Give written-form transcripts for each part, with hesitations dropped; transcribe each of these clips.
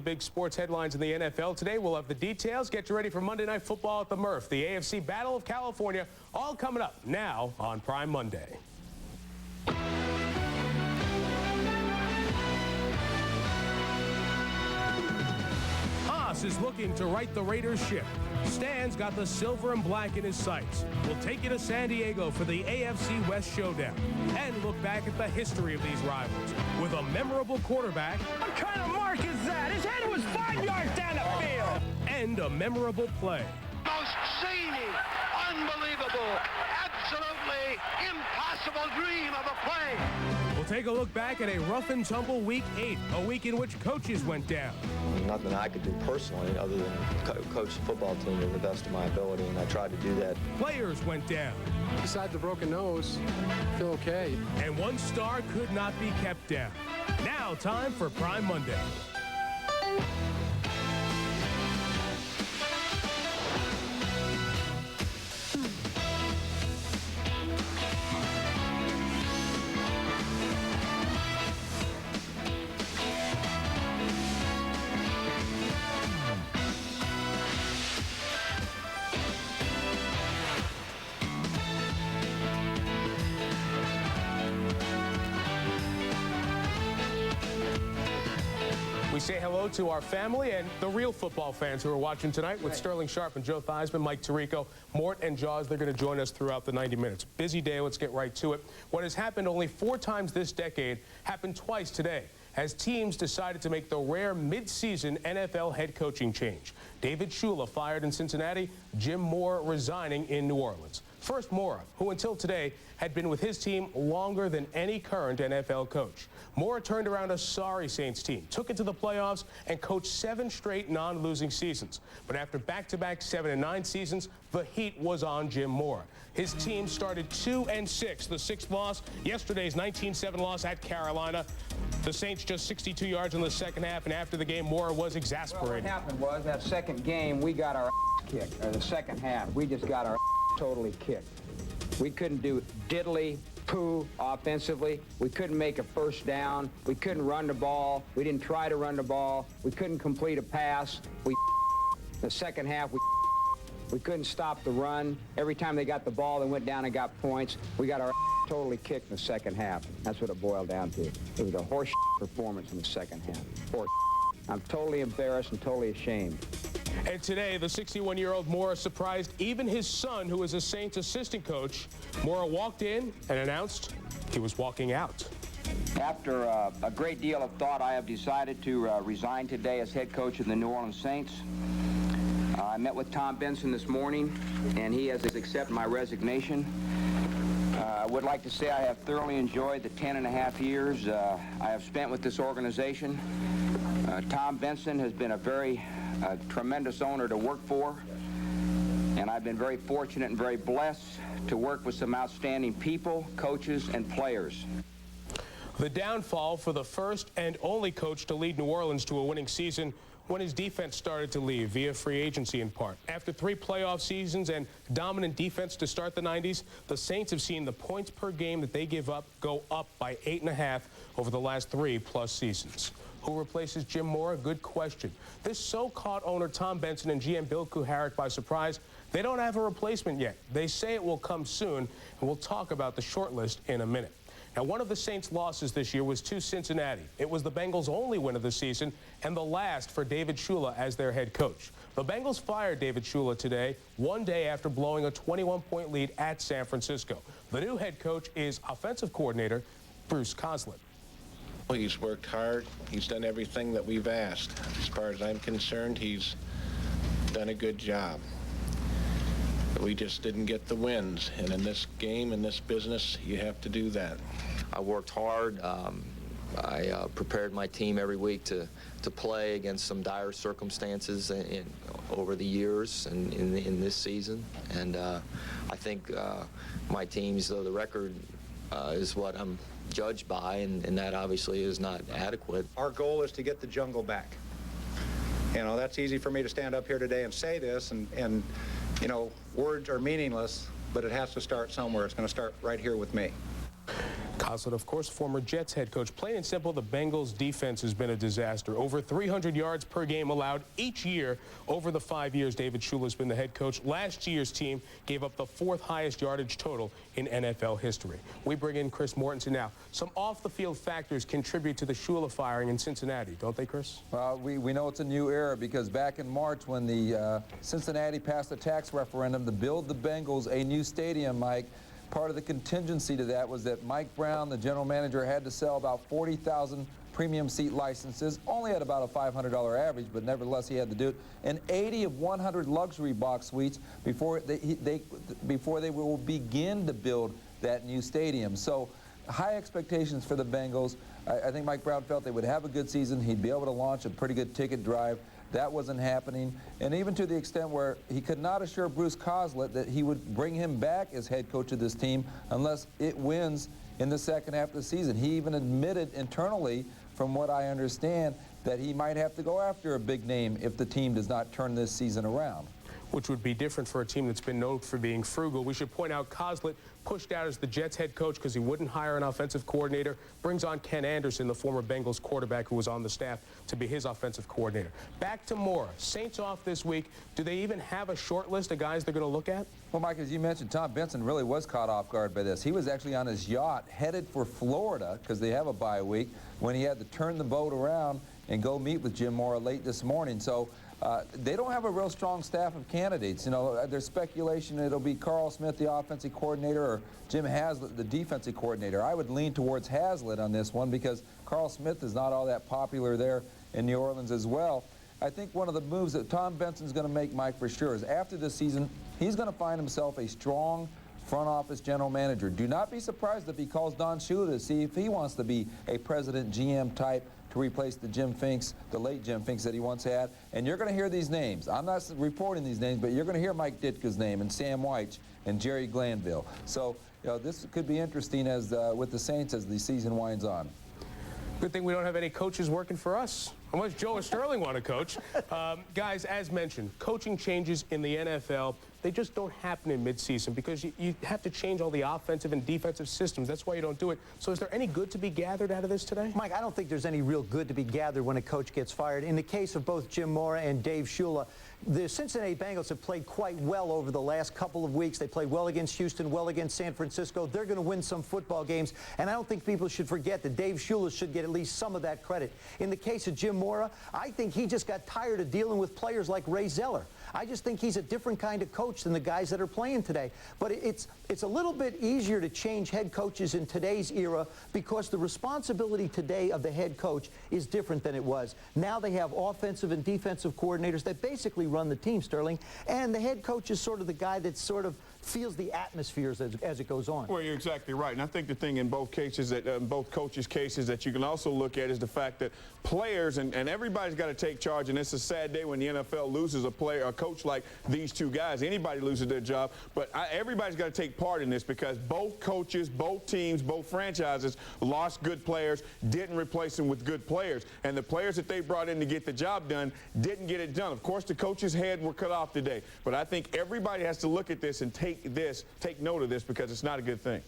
Big sports headlines in the NFL today. We'll have the details. Get you ready for Monday Night Football at the Murph. The AFC Battle of California, all coming up now on Prime Monday. Haas is looking to right the Raiders ship. Stan's got the silver and black in his sights. We'll take you to San Diego for the AFC West showdown and look back at the history of these rivals with a memorable quarterback. What kind of mark is that? His head was 5 yards down the field. And a memorable play. Most zany, unbelievable, absolutely impossible dream of a play. We'll take a look back at a rough and tumble Week 8, a week in which coaches went down. Nothing I could do personally other than coach the football team to the best of my ability, and I tried to do that. Players went down. Besides the broken nose, I feel okay. And one star could not be kept down. Now, time for Prime Monday. We say hello to our family and the real football fans who are watching tonight with Sterling Sharpe and Joe Theismann, Mike Tirico, Mort and Jaws. They're going to join us throughout the 90 minutes. Busy day. Let's get right to it. What has happened only 4 times this decade happened twice today as teams decided to make the rare mid-season NFL head coaching change. David Shula fired in Cincinnati, Jim Mora resigning in New Orleans. First, Mora, who until today had been with his team longer than any current NFL coach. Mora turned around a sorry Saints team, took it to the playoffs, and coached 7 straight non-losing seasons. But after back-to-back 7-9 seasons, the heat was on Jim Mora. His team started 2-6, the 6th loss, yesterday's 19-7 loss at Carolina. The Saints just 62 yards in the second half, and after the game, Mora was exasperated. Well, what happened was that second game, we got our kicked, or the second half, we just got our totally kicked. We couldn't do diddly poo offensively. We couldn't make a first down. We couldn't run the ball. We didn't try to run the ball. We couldn't complete a pass. The second half, we couldn't stop the run. Every time they got the ball, they went down and got points. We got our totally kicked in the second half. That's what it boiled down to. It was a horse performance in the second half. Horse. I'm totally embarrassed and totally ashamed. And today, the 61-year-old Mora surprised even his son, who is a Saints assistant coach. Mora walked in and announced he was walking out. After a great deal of thought, I have decided to resign today as head coach of the New Orleans Saints. I met with Tom Benson this morning, and he has accepted my resignation. I would like to say I have thoroughly enjoyed the 10.5 years I have spent with this organization. Tom Benson has been a tremendous owner to work for, and I've been very fortunate and very blessed to work with some outstanding people, coaches, and players. The downfall for the first and only coach to lead New Orleans to a winning season when his defense started to leave via free agency in part. After 3 playoff seasons and dominant defense to start the 90s, the Saints have seen the points per game that they give up go up by 8.5 over the last 3+ seasons. Who replaces Jim Mora? Good question. This so-called owner Tom Benson and GM Bill Kuharich by surprise. They don't have a replacement yet. They say it will come soon, and we'll talk about the short list in a minute. Now, one of the Saints' losses this year was to Cincinnati. It was the Bengals' only win of the season and the last for David Shula as their head coach. The Bengals fired David Shula today, one day after blowing a 21-point lead at San Francisco. The new head coach is offensive coordinator Bruce Coslett. He's worked hard. He's done everything that we've asked. As far as I'm concerned, he's done a good job. But we just didn't get the wins. And in this game, in this business, you have to do that. I worked hard. I prepared my team every week to play against some dire circumstances over the years and in this season. And I think my team's, though the record is what I'm judged by, and that obviously is not adequate. Our goal is to get the jungle back. You know, that's easy for me to stand up here today and say this, and you know, words are meaningless, but it has to start somewhere. It's going to start right here with me. Coslet, of course, former Jets head coach. Plain and simple, the Bengals' defense has been a disaster. Over 300 yards per game allowed each year over the 5 years David Shula has been the head coach. Last year's team gave up the 4th highest yardage total in NFL history. We bring in Chris Mortensen now. Some off-the-field factors contribute to the Shula firing in Cincinnati, don't they, Chris? Well, we know it's a new era because back in March when the Cincinnati passed a tax referendum to build the Bengals a new stadium, Mike, part of the contingency to that was that Mike Brown, the general manager, had to sell about 40,000 premium seat licenses, only at about a $500 average, but nevertheless he had to do it, and 80 of 100 luxury box suites before they will begin to build that new stadium. So high expectations for the Bengals. I think Mike Brown felt they would have a good season. He'd be able to launch a pretty good ticket drive. That wasn't happening, and even to the extent where he could not assure Bruce Coslet that he would bring him back as head coach of this team unless it wins in the second half of the season. He even admitted internally, from what I understand, that he might have to go after a big name if the team does not turn this season around. Which would be different for a team that's been known for being frugal. We should point out Coslet pushed out as the Jets head coach because he wouldn't hire an offensive coordinator, brings on Ken Anderson, the former Bengals quarterback who was on the staff, to be his offensive coordinator. Back to Mora. Saints off this week. Do they even have a short list of guys they're going to look at? Well, Mike, as you mentioned, Tom Benson really was caught off guard by this. He was actually on his yacht headed for Florida because they have a bye week when he had to turn the boat around and go meet with Jim Mora late this morning. So they don't have a real strong staff of candidates. You know, there's speculation it'll be Carl Smith, the offensive coordinator, or Jim Haslett, the defensive coordinator. I would lean towards Haslett on this one because Carl Smith is not all that popular there in New Orleans as well. I think one of the moves that Tom Benson's going to make, Mike, for sure, is after this season, he's going to find himself a strong front office general manager. Do not be surprised if he calls Don Shula to see if he wants to be a president GM type to replace the Jim Finks, the late Jim Finks that he once had. And you're going to hear these names. I'm not reporting these names, but you're going to hear Mike Ditka's name and Sam Weich and Jerry Glanville. So, you know, this could be interesting as with the Saints as the season winds on. Good thing we don't have any coaches working for us, unless Joe or Sterling want to coach. Guys, as mentioned, coaching changes in the NFL, they just don't happen in midseason because you have to change all the offensive and defensive systems. That's why you don't do it. So is there any good to be gathered out of this today? Mike, I don't think there's any real good to be gathered when a coach gets fired. In the case of both Jim Mora and Dave Shula, the Cincinnati Bengals have played quite well over the last couple of weeks. They played well against Houston, well against San Francisco. They're going to win some football games, and I don't think people should forget that Dave Shula should get at least some of that credit. In the case of Jim Mora, I think he just got tired of dealing with players like Ray Zeller. I just think he's a different kind of coach than the guys that are playing today. But it's a little bit easier to change head coaches in today's era because the responsibility today of the head coach is different than it was. Now they have offensive and defensive coordinators that basically run the team, Sterling, and the head coach is sort of the guy that sort of feels the atmospheres as it goes on. Well, you're exactly right. And I think the thing in both cases, that both coaches' cases, that you can also look at is the fact that players, and everybody's got to take charge, and it's a sad day when the NFL loses a player, a coach like these two guys. Anybody loses their job, but everybody's got to take part in this because both coaches, both teams, both franchises lost good players, didn't replace them with good players, and the players that they brought in to get the job done didn't get it done. Of course, the coach's head were cut off today, but I think everybody has to look at this and take note of this because it's not a good thing.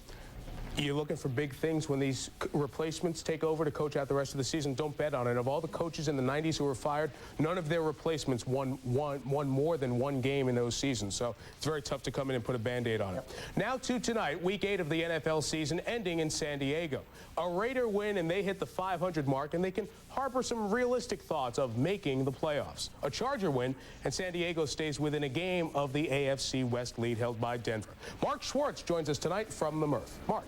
You're looking for big things when these replacements take over to coach out the rest of the season. Don't bet on it. Of all the coaches in the 90s who were fired, none of their replacements won more than one game in those seasons. So it's very tough to come in and put a Band-Aid on it. Now to tonight, week 8 of the NFL season ending in San Diego. A Raider win and they hit the 500 mark and they can harbor some realistic thoughts of making the playoffs. A Charger win and San Diego stays within a game of the AFC West lead held by Denver. Mark Schwartz joins us tonight from the Murph. Mark.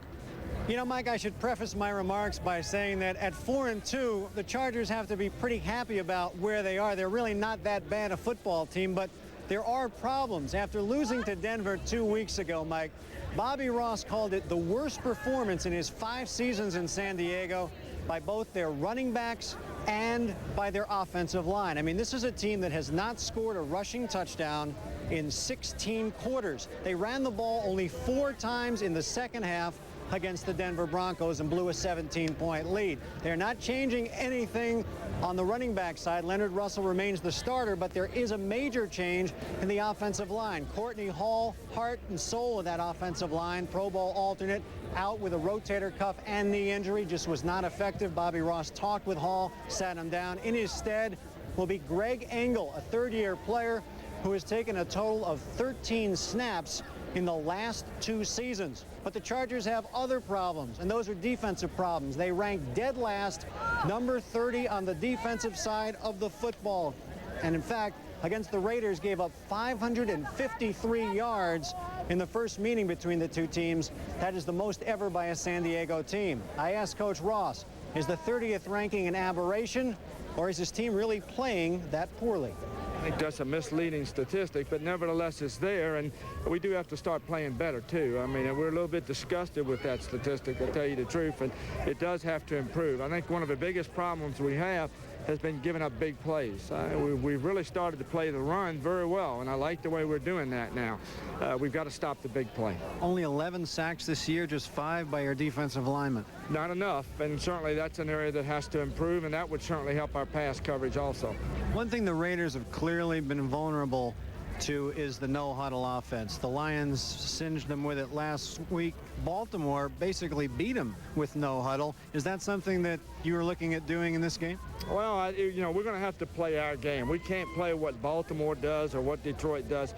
You know, Mike, I should preface my remarks by saying that at 4-2, the Chargers have to be pretty happy about where they are. They're really not that bad a football team, but there are problems. After losing to Denver 2 weeks ago, Mike, Bobby Ross called it the worst performance in his 5 seasons in San Diego by both their running backs and by their offensive line. I mean, this is a team that has not scored a rushing touchdown in 16 quarters. They ran the ball only 4 times in the second half. against the Denver Broncos and blew a 17-point lead. They're not changing anything on the running back side. Leonard Russell remains the starter, but there is a major change in the offensive line. Courtney Hall, heart and soul of that offensive line, Pro Bowl alternate, out with a rotator cuff and knee injury, just was not effective. Bobby Ross talked with Hall, sat him down. In his stead will be Greg Engel, a third-year player who has taken a total of 13 snaps in the last 2 seasons. But the Chargers have other problems, and those are defensive problems. They rank dead last, number 30 on the defensive side of the football. And in fact, against the Raiders, gave up 553 yards in the first meeting between the two teams. That is the most ever by a San Diego team. I asked Coach Ross, is the 30th ranking an aberration, or is his team really playing that poorly? I think that's a misleading statistic, but nevertheless it's there, and we do have to start playing better too. I mean, we're a little bit disgusted with that statistic, to tell you the truth, and it does have to improve. I think one of the biggest problems we have has been giving up big plays. We've really started to play the run very well, and I like the way we're doing that now. We've got to stop the big play. Only 11 sacks this year, just 5 by your defensive linemen. Not enough, and certainly that's an area that has to improve, and that would certainly help our pass coverage also. One thing the Raiders have clearly been vulnerable to is the no-huddle offense. The Lions singed them with it last week. Baltimore basically beat them with no huddle. Is that something that you were looking at doing in this game? Well, you know, we're going to have to play our game. We can't play what Baltimore does or what Detroit does.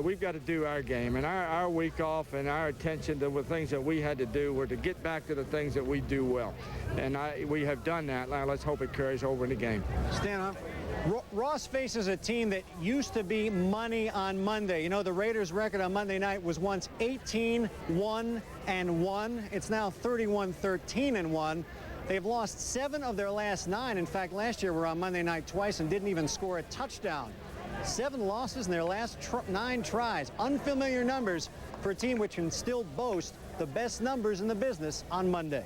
We've got to do our game, and our week off and our attention to the things that we had to do were to get back to the things that we do well. And we have done that. Now let's hope it carries over in the game. Stand up. Ross faces a team that used to be money on Monday. You know, the Raiders' record on Monday night was once 18-1-1. It's now 31-13-1. They've lost 7 of their last 9. In fact, last year were on Monday night twice and didn't even score a touchdown. 7 losses in their last 9 tries. Unfamiliar numbers for a team which can still boast the best numbers in the business on Monday.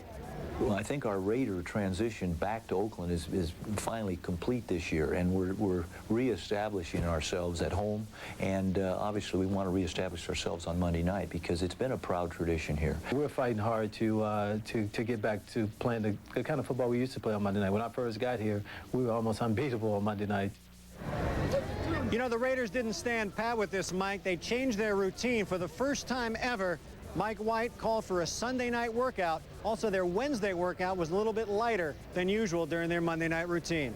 Well, I think our Raider transition back to Oakland is finally complete this year, and we're reestablishing ourselves at home, and obviously we want to reestablish ourselves on Monday night because it's been a proud tradition here. We're fighting hard to get back to playing the kind of football we used to play on Monday night. When I first got here, we were almost unbeatable on Monday night. You know, the Raiders didn't stand pat with this, Mike. They changed their routine for the first time ever. Mike White called for a Sunday night workout. Also, their Wednesday workout was a little bit lighter than usual during their Monday night routine.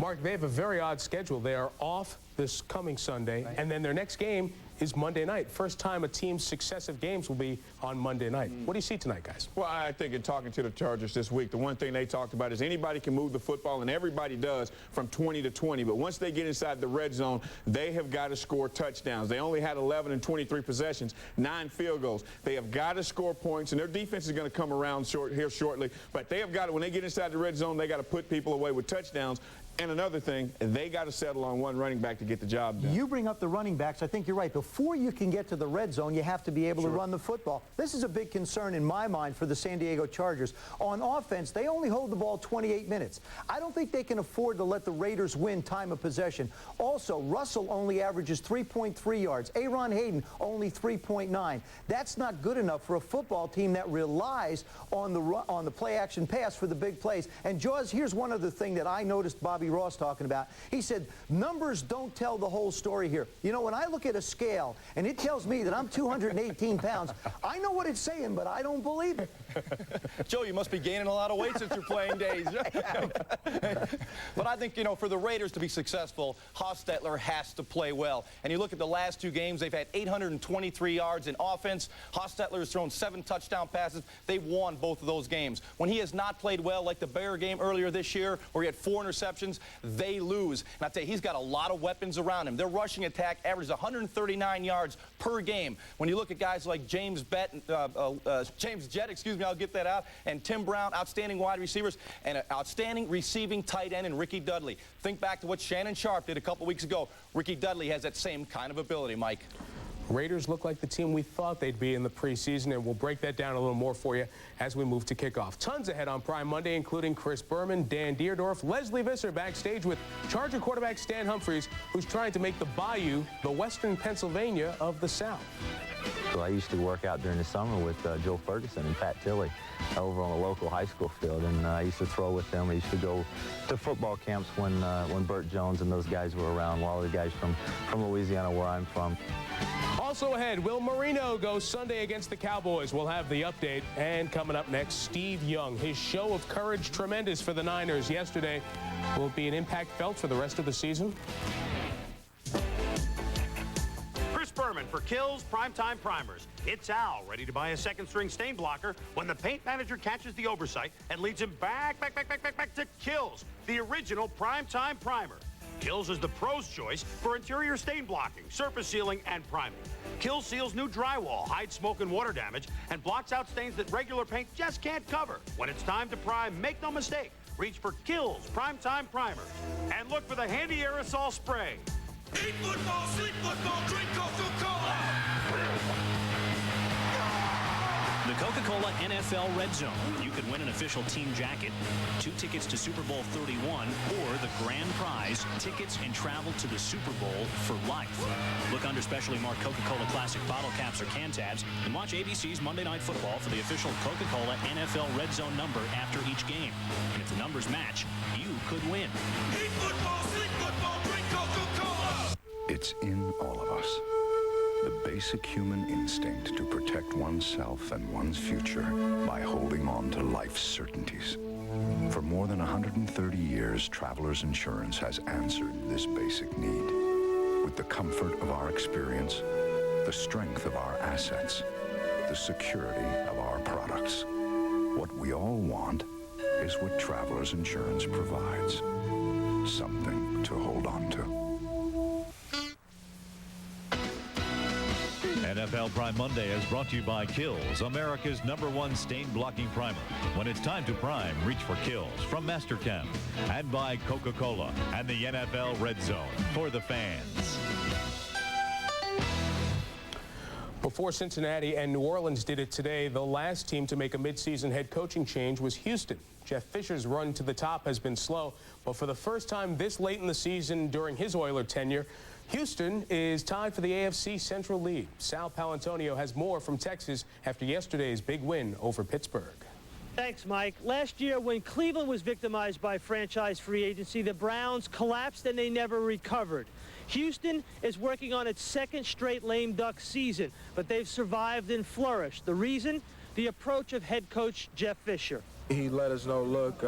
Mark, they have a very odd schedule. They are off this coming Sunday, and then their next game is Monday night. First time a team's successive games will be on Monday night. What do you see tonight, guys? Well, I think in talking to the Chargers this week, the one thing they talked about is anybody can move the football, and everybody does, from 20 to 20. But once they get inside the red zone, they have got to score touchdowns. They only had 11 and 23 possessions, 9 field goals. They have got to score points, and their defense is going to come around here shortly. But they have got to, when they get inside the red zone, they got to put people away with touchdowns. And another thing, they got to settle on one running back to get the job done. You bring up the running backs. I think you're right. Before you can get to the red zone, you have to be able to run the football. This is a big concern in my mind for the San Diego Chargers. On offense, they only hold the ball 28 minutes. I don't think they can afford to let the Raiders win time of possession. Also, Russell only averages 3.3 yards. Aaron Hayden only 3.9. That's not good enough for a football team that relies on the play-action pass for the big plays. And, Jaws, here's one other thing that I noticed Bobby Ross talking about. He said, numbers don't tell the whole story here. You know, when I look at a scale and it tells me that I'm 218 pounds, I know what it's saying, but I don't believe it. Joe, you must be gaining a lot of weight since your playing days. But I think, you know, for the Raiders to be successful, Hostetler has to play well. And you look at the last 2 games, they've had 823 yards in offense. Hostetler has thrown 7 touchdown passes. They've won both of those games. When he has not played well, like the Bear game earlier this year, where he had 4 interceptions, they lose. And I tell you, he's got a lot of weapons around him. Their rushing attack averages 139 yards per game. When you look at guys like James Jett, I'll get that out, and Tim Brown, outstanding wide receivers, and an outstanding receiving tight end in Ricky Dudley. Think back to what Shannon Sharpe did a couple weeks ago. Ricky Dudley has that same kind of ability, Mike. Raiders look like the team we thought they'd be in the preseason, and we'll break that down a little more for you as we move to kickoff. Tons ahead on Prime Monday, including Chris Berman, Dan Deerdorf, Leslie Visser backstage with Charger quarterback Stan Humphries, who's trying to make the Bayou the Western Pennsylvania of the South. So I used to work out during the summer with Joe Ferguson and Pat Tilley over on a local high school field, and I used to throw with them. I used to go to football camps when Burt Jones and those guys were around, a lot of the guys from Louisiana, where I'm from. Also ahead, will Marino go Sunday against the Cowboys? We'll have the update. And coming up next, Steve Young. His show of courage, tremendous for the Niners yesterday. Will it be an impact felt for the rest of the season? Chris Berman for Kills Primetime Primers. It's Al, ready to buy a second-string stain blocker when the paint manager catches the oversight and leads him back to Kills, the original Primetime Primer. Kills is the pro's choice for interior stain blocking, surface sealing, and priming. Kills seals new drywall, hides smoke and water damage, and blocks out stains that regular paint just can't cover. When it's time to prime, make no mistake. Reach for Kills Primetime Primers. And look for the handy aerosol spray. Eat football, sleep football, drink Coca-Cola. The Coca-Cola NFL Red Zone. You could win an official team jacket, 2 tickets to Super Bowl 31, or the grand prize, tickets and travel to the Super Bowl for life. Look under specially marked Coca-Cola Classic bottle caps or can tabs, and watch ABC's Monday Night Football for the official Coca-Cola NFL Red Zone number after each game. And if the numbers match, you could win. Eat football, sleep football, drink Coca-Cola. It's in all of us. The basic human instinct to protect oneself and one's future by holding on to life's certainties. For more than 130 years, Travelers Insurance has answered this basic need. With the comfort of our experience, the strength of our assets, the security of our products. What we all want is what Travelers Insurance provides. Something to hold on to. NFL Prime Monday is brought to you by Kills, America's #1 stain blocking primer. When it's time to prime, reach for Kills from Mastercam. And by Coca-Cola and the NFL Red Zone for the fans. Before Cincinnati and New Orleans did it today, the last team to make a midseason head coaching change was Houston. Jeff Fisher's run to the top has been slow, but for the first time this late in the season during his Oiler tenure, Houston is tied for the AFC Central lead. Sal Palantonio has more from Texas after yesterday's big win over Pittsburgh. Thanks, Mike. Last year, when Cleveland was victimized by franchise free agency, the Browns collapsed and they never recovered. Houston is working on its second straight lame duck season, but they've survived and flourished. The reason? The approach of head coach Jeff Fisher. He let us know, look,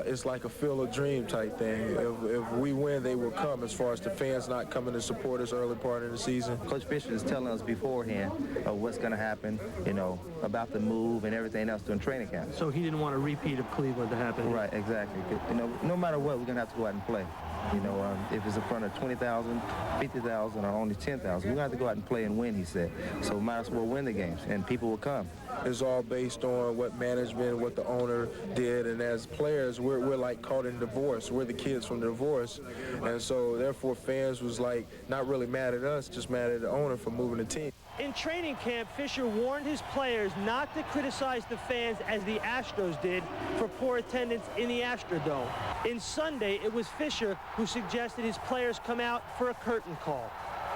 it's like a field of dream type thing. If we win, they will come, as far as the fans not coming to support us early part of the season. Coach Fisher is telling us beforehand what's going to happen, you know, about the move and everything else during training camp. So he didn't want a repeat of Cleveland to happen. Right, exactly. You know, no matter what, we're going to have to go out and play. You know, if it's in front of 20,000, 50,000, or only 10,000, we're going to have to go out and play and win, he said. So might as well win the games, and people will come. It's all based on what management, what the owner did, and as players, we're like caught in divorce. We're the kids from the divorce, and so therefore fans was like not really mad at us, just mad at the owner for moving the team. In training camp, Fisher warned his players not to criticize the fans as the Astros did for poor attendance in the Astrodome. In Sunday, it was Fisher who suggested his players come out for a curtain call.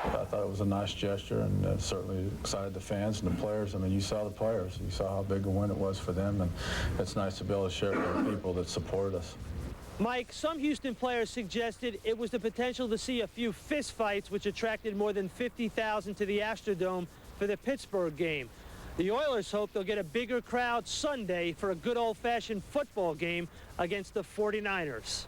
I thought it was a nice gesture, and it certainly excited the fans and the players. I mean, you saw the players. You saw how big a win it was for them, and it's nice to be able to share it with the people that supported us. Mike, some Houston players suggested it was the potential to see a few fistfights, which attracted more than 50,000 to the Astrodome for the Pittsburgh game. The Oilers hope they'll get a bigger crowd Sunday for a good old-fashioned football game against the 49ers.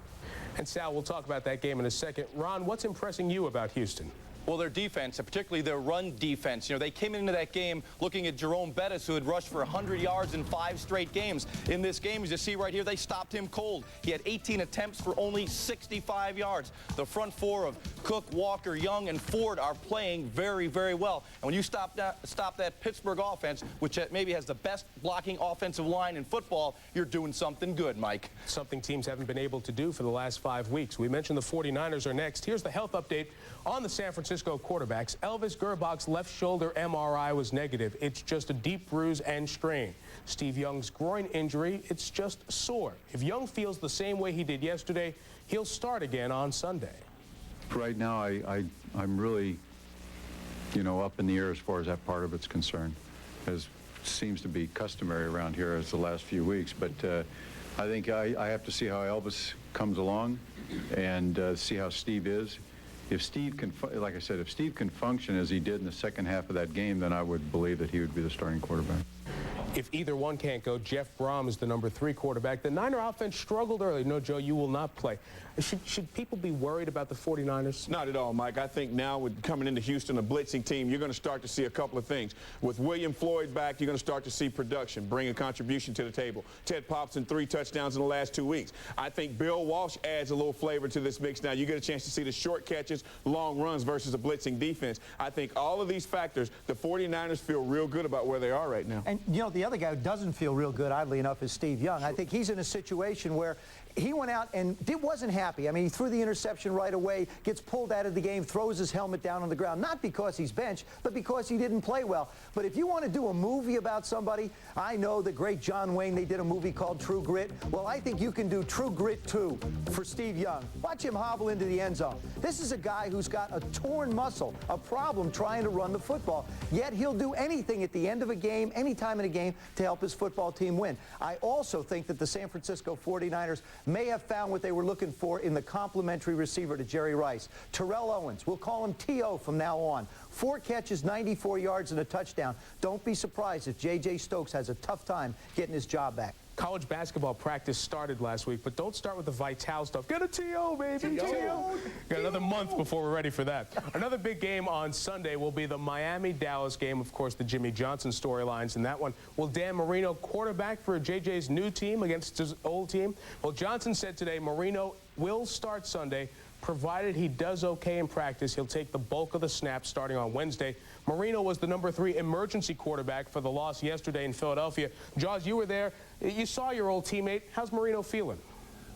And Sal, we'll talk about that game in a second. Ron, what's impressing you about Houston? Well, their defense, and particularly their run defense. You know, they came into that game looking at Jerome Bettis, who had rushed for 100 yards in 5 straight games. In this game, as you see right here, they stopped him cold. He had 18 attempts for only 65 yards. The front four of Cook, Walker, Young, and Ford are playing very, very well. And when you stop that Pittsburgh offense, which maybe has the best blocking offensive line in football, you're doing something good, Mike. Something teams haven't been able to do for the last 5 weeks. We mentioned the 49ers are next. Here's the health update on the San Francisco Francisco quarterbacks. Elvis Gerbach's left shoulder MRI was negative. It's just a deep bruise and strain. Steve Young's groin injury, it's just sore. If Young feels the same way he did yesterday, he'll start again on Sunday. Right now, I'm really, up in the air as far as that part of it's concerned, as seems to be customary around here as the last few weeks. But I think I have to see how Elvis comes along and see how Steve is. If Steve can, like I said, if Steve can function as he did in the second half of that game, then I would believe that he would be the starting quarterback. If either one can't go, Jeff Brom is the number 3 quarterback. The Niner offense struggled early. No, Joe, you will not play. Should people be worried about the 49ers? Not at all, Mike. I think now with coming into Houston, a blitzing team, you're going to start to see a couple of things. With William Floyd back, you're going to start to see production, bring a contribution to the table. Ted Popson, 3 touchdowns in the last 2 weeks. I think Bill Walsh adds a little flavor to this mix now. You get a chance to see the short catches, long runs versus a blitzing defense. I think all of these factors, the 49ers feel real good about where they are right now. And, the other guy who doesn't feel real good, oddly enough, is Steve Young. I think he's in a situation where he went out and wasn't happy. I mean, he threw the interception right away, gets pulled out of the game, throws his helmet down on the ground, not because he's benched, but because he didn't play well. But if you want to do a movie about somebody, I know the great John Wayne, they did a movie called True Grit. Well, I think you can do True Grit 2 for Steve Young. Watch him hobble into the end zone. This is a guy who's got a torn muscle, a problem trying to run the football, yet he'll do anything at the end of a game, any time in a game, to help his football team win. I also think that the San Francisco 49ers may have found what they were looking for in the complimentary receiver to Jerry Rice. Terrell Owens, we'll call him T.O. from now on. 4 catches, 94 yards, and a touchdown. Don't be surprised if J.J. Stokes has a tough time getting his job back. College basketball practice started last week, but don't start with the Vital stuff. Get a T.O., baby, T.O. Got another month before we're ready for that. Another big game on Sunday will be the Miami-Dallas game. Of course, the Jimmy Johnson storylines in that one. Will Dan Marino quarterback for JJ's new team against his old team? Well, Johnson said today Marino will start Sunday, provided he does okay in practice. He'll take the bulk of the snaps starting on Wednesday. Marino was the number 3 emergency quarterback for the loss yesterday in Philadelphia. Jaws, you were there. You saw your old teammate. How's Marino feeling?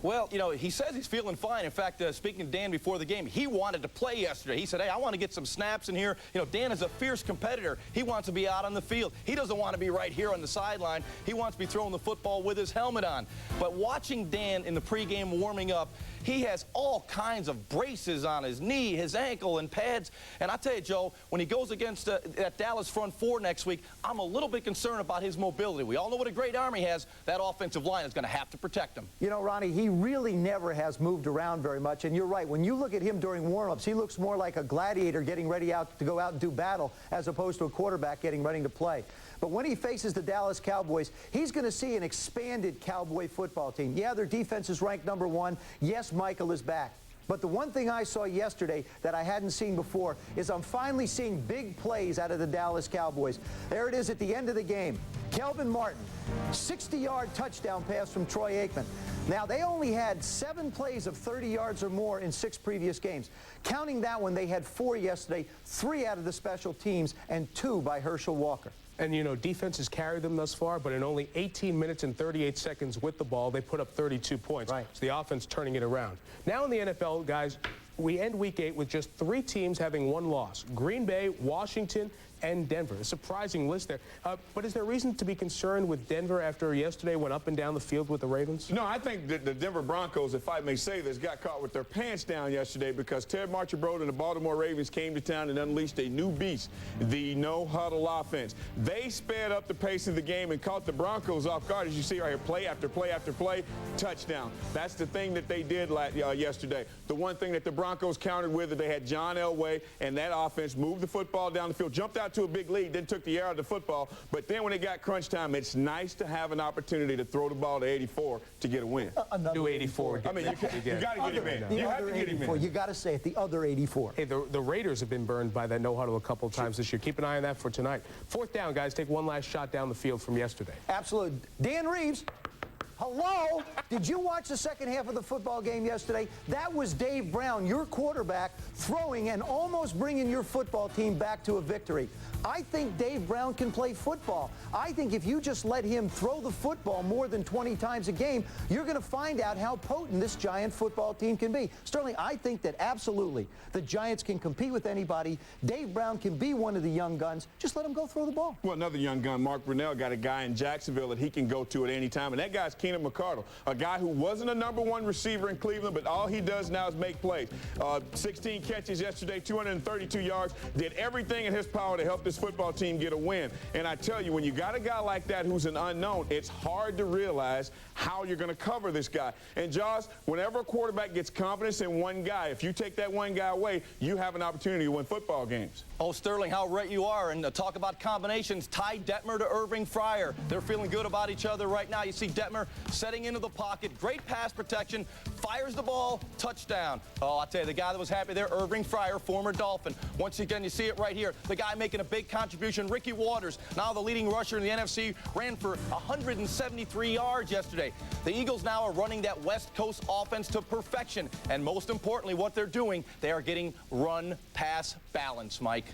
Well, he says he's feeling fine. In fact, speaking to Dan before the game, he wanted to play yesterday. He said, hey, I want to get some snaps in here. Dan is a fierce competitor. He wants to be out on the field. He doesn't want to be right here on the sideline. He wants to be throwing the football with his helmet on. But watching Dan in the pregame warming up, he has all kinds of braces on his knee, his ankle, and pads. And I tell you, Joe, when he goes against that Dallas front 4 next week, I'm a little bit concerned about his mobility. We all know what a great arm he has. That offensive line is going to have to protect him. Ronnie, he really never has moved around very much. And you're right. When you look at him during warm-ups, he looks more like a gladiator getting ready to go out and do battle as opposed to a quarterback getting ready to play. But when he faces the Dallas Cowboys, he's going to see an expanded Cowboy football team. Yeah, their defense is ranked number 1. Yes, Michael is back. But the one thing I saw yesterday that I hadn't seen before is I'm finally seeing big plays out of the Dallas Cowboys. There it is at the end of the game. Kelvin Martin, 60-yard touchdown pass from Troy Aikman. Now, they only had 7 plays of 30 yards or more in 6 previous games. Counting that one, they had 4 yesterday, 3 out of the special teams, and 2 by Herschel Walker. And, defense has carried them thus far, but in only 18 minutes and 38 seconds with the ball, they put up 32 points. Right. So the offense turning it around. Now in the NFL, guys, we end Week 8 with just 3 teams having 1 loss. Green Bay, Washington, and Denver. A surprising list there. But is there reason to be concerned with Denver after yesterday went up and down the field with the Ravens? No, I think that the Denver Broncos, if I may say this, got caught with their pants down yesterday because Ted Marchibroda and the Baltimore Ravens came to town and unleashed a new beast, the no-huddle offense. They sped up the pace of the game and caught the Broncos off guard. As you see right here, play after play after play, touchdown. That's the thing that they did yesterday. The one thing that the Broncos countered with, that they had John Elway, and that offense moved the football down the field, jumped out to a big lead, then took the air out of the football. But then when it got crunch time, it's nice to have an opportunity to throw the ball to 84 to get a win. Do 84. I mean, you got to get him in. You have to get him in. You got to say it, the other 84. Hey, the Raiders have been burned by that no-huddle a couple of times this year. Keep an eye on that for tonight. 4th down, guys. Take one last shot down the field from yesterday. Absolutely. Dan Reeves. Hello? Did you watch the second half of the football game yesterday? That was Dave Brown, your quarterback, throwing and almost bringing your football team back to a victory. I think Dave Brown can play football. I think if you just let him throw the football more than 20 times a game, you're going to find out how potent this Giant football team can be. Sterling, I think that absolutely the Giants can compete with anybody. Dave Brown can be one of the young guns. Just let him go throw the ball. Well, another young gun, Mark Brunell, got a guy in Jacksonville that he can go to at any time, and that guy's Keenan McCardle, a guy who wasn't a #1 receiver in Cleveland, but all he does now is make plays. 16 catches yesterday, 232 yards, did everything in his power to help this football team get a win. And I tell you, when you got a guy like that who's an unknown, it's hard to realize how you're going to cover this guy. And Jaws, whenever a quarterback gets confidence in one guy, if you take that one guy away, you have an opportunity to win football games. Oh, Sterling, how right you are. And talk about combinations. Ty Detmer to Irving Fryer. They're feeling good about each other right now. You see Detmer setting into the pocket. Great pass protection. Fires the ball. Touchdown. Oh, I'll tell you, the guy that was happy there, Irving Fryer, former Dolphin. Once again, you see it right here. The guy making a big contribution, Ricky Waters, now the leading rusher in the NFC, ran for 173 yards yesterday. The Eagles now are running that West Coast offense to perfection. And most importantly, what they're doing, they are getting run-pass balance, Mike.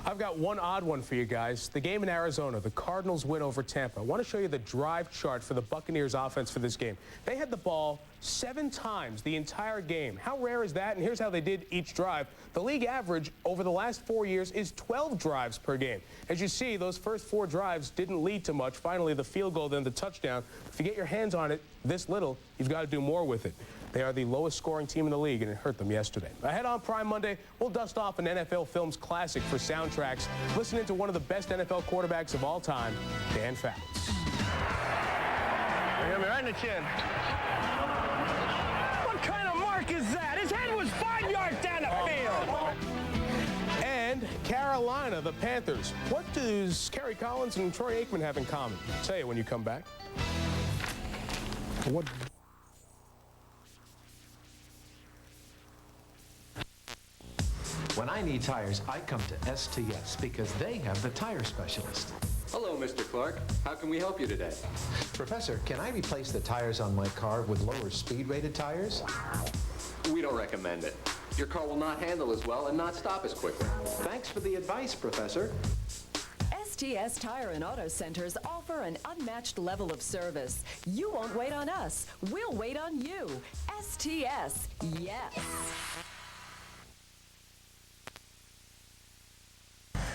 I've got one odd one for you guys. The game in Arizona, the Cardinals win over Tampa. I want to show you the drive chart for the Buccaneers offense for this game. They had the ball 7 times the entire game. How rare is that? And here's how they did each drive. The league average over the last 4 years is 12 drives per game. As you see, those first 4 drives didn't lead to much. Finally, the field goal, then the touchdown. If you get your hands on it this little, you've got to do more with it. They are the lowest scoring team in the league, and it hurt them yesterday. Ahead on Prime Monday, we'll dust off an NFL Films classic for soundtracks, listening to one of the best NFL quarterbacks of all time, Dan Fouts. Hit me right in the chin. What kind of mark is that? His head was 5 yards down the field. And Carolina, the Panthers. What does Kerry Collins and Troy Aikman have in common? I'll tell you when you come back. What? When I need tires, I come to STS because they have the tire specialist. Hello, Mr. Clark. How can we help you today? Professor, can I replace the tires on my car with lower speed-rated tires? We don't recommend it. Your car will not handle as well and not stop as quickly. Thanks for the advice, Professor. STS Tire and Auto Centers offer an unmatched level of service. You won't wait on us. We'll wait on you. STS, yes.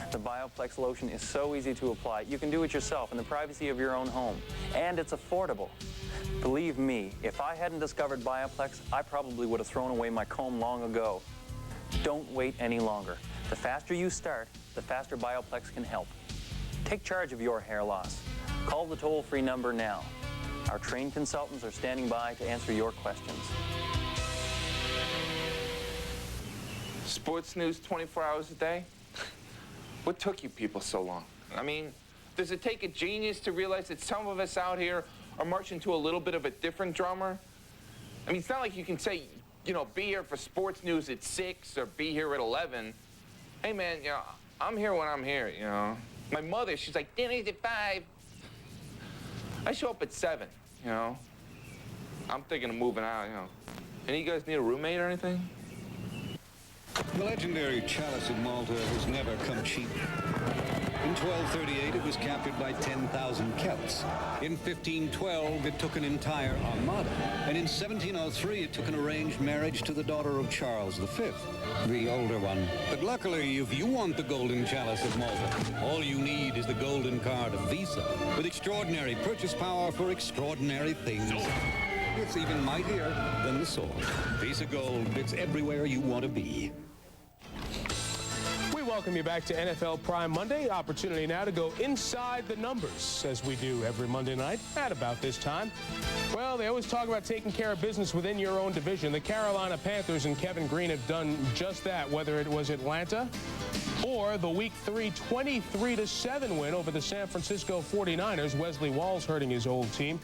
The Bioplex lotion is so easy to apply. You can do it yourself in the privacy of your own home. And it's affordable. Believe me, if I hadn't discovered Bioplex, I probably would have thrown away my comb long ago. Don't wait any longer. The faster you start, the faster Bioplex can help. Take charge of your hair loss. Call the toll-free number now. Our trained consultants are standing by to answer your questions. Sports news 24 hours a day? What took you people so long? I mean, does it take a genius to realize that some of us out here are marching to a little bit of a different drummer? I mean, it's not like you can say, you know, be here for sports news at 6 or be here at 11. Hey, man, you know, I'm here when I'm here, you know. My mother, she's like, dinner's at 5. I show up at 7, you know. I'm thinking of moving out, you know. Any of you guys need a roommate or anything? The legendary chalice of Malta has never come cheap. In 1238, it was captured by 10,000 Celts. In 1512, it took an entire armada. And in 1703, it took an arranged marriage to the daughter of Charles V, the older one. But luckily, if you want the golden chalice of Malta, all you need is the golden card of Visa, with extraordinary purchase power for extraordinary things. It's even mightier than the sword. Visa Gold, it's everywhere you want to be. We welcome you back to NFL Prime Monday. Opportunity now to go inside the numbers, as we do every Monday night at about this time. Well, they always talk about taking care of business within your own division. The Carolina Panthers and Kevin Green have done just that, whether it was Atlanta or the Week 3 23-7 win over the San Francisco 49ers, Wesley Walls hurting his old team,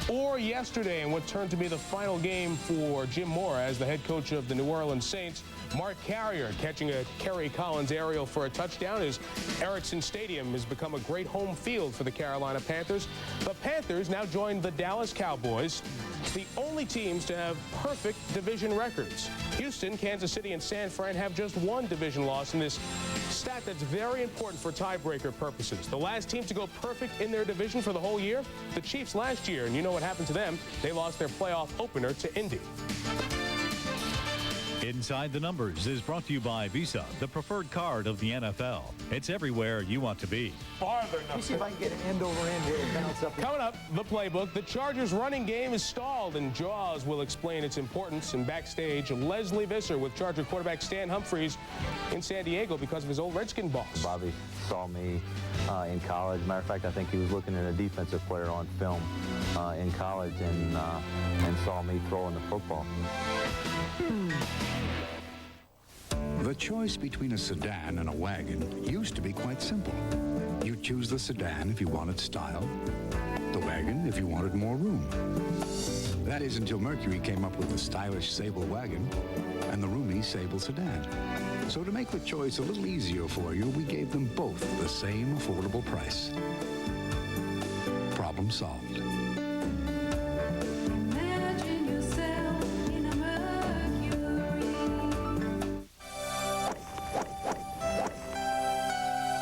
or yesterday in what turned to be the final game for Jim Mora as the head coach of the New Orleans Saints, Mark Carrier catching a Kerry Collins aerial Tannehill for a touchdown as Ericsson Stadium has become a great home field for the Carolina Panthers. The Panthers now join the Dallas Cowboys, the only teams to have perfect division records. Houston, Kansas City, and San Fran have just one division loss in this stat that's very important for tiebreaker purposes. The last team to go perfect in their division for the whole year, the Chiefs last year, and you know what happened to them. They lost their playoff opener to Indy. Inside the Numbers is brought to you by Visa, the preferred card of the NFL. It's everywhere you want to be. Farther. Let me see if I can get an end over end here and bounce up. Coming up, the playbook. The Chargers' running game is stalled, and Jaws will explain its importance. And backstage, Leslie Visser with Charger quarterback Stan Humphries in San Diego because of his old Redskin boss. Bobby saw me in college. Matter of fact, I think he was looking at a defensive player on film in college and saw me throwing the football. The choice between a sedan and a wagon used to be quite simple. You'd choose the sedan if you wanted style, the wagon if you wanted more room. That is until Mercury came up with the stylish Sable wagon and the roomy Sable sedan. So to make the choice a little easier for you, we gave them both the same affordable price. Problem solved.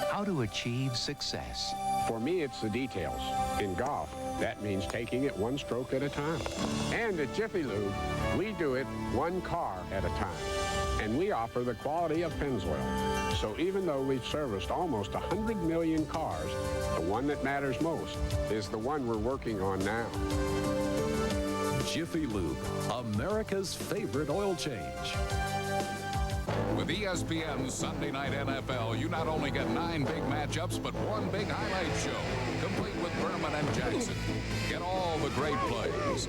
How to achieve success. For me, it's the details. In golf, that means taking it one stroke at a time. And at Jiffy Lube, we do it one car at a time. And we offer the quality of Pennzoil. So even though we've serviced almost 100 million cars, the one that matters most is the one we're working on now. Jiffy Lube, America's favorite oil change. With ESPN's Sunday Night NFL, you not only get 9 big matchups, but one big highlight show, complete with Berman and Jackson. Get all the great plays.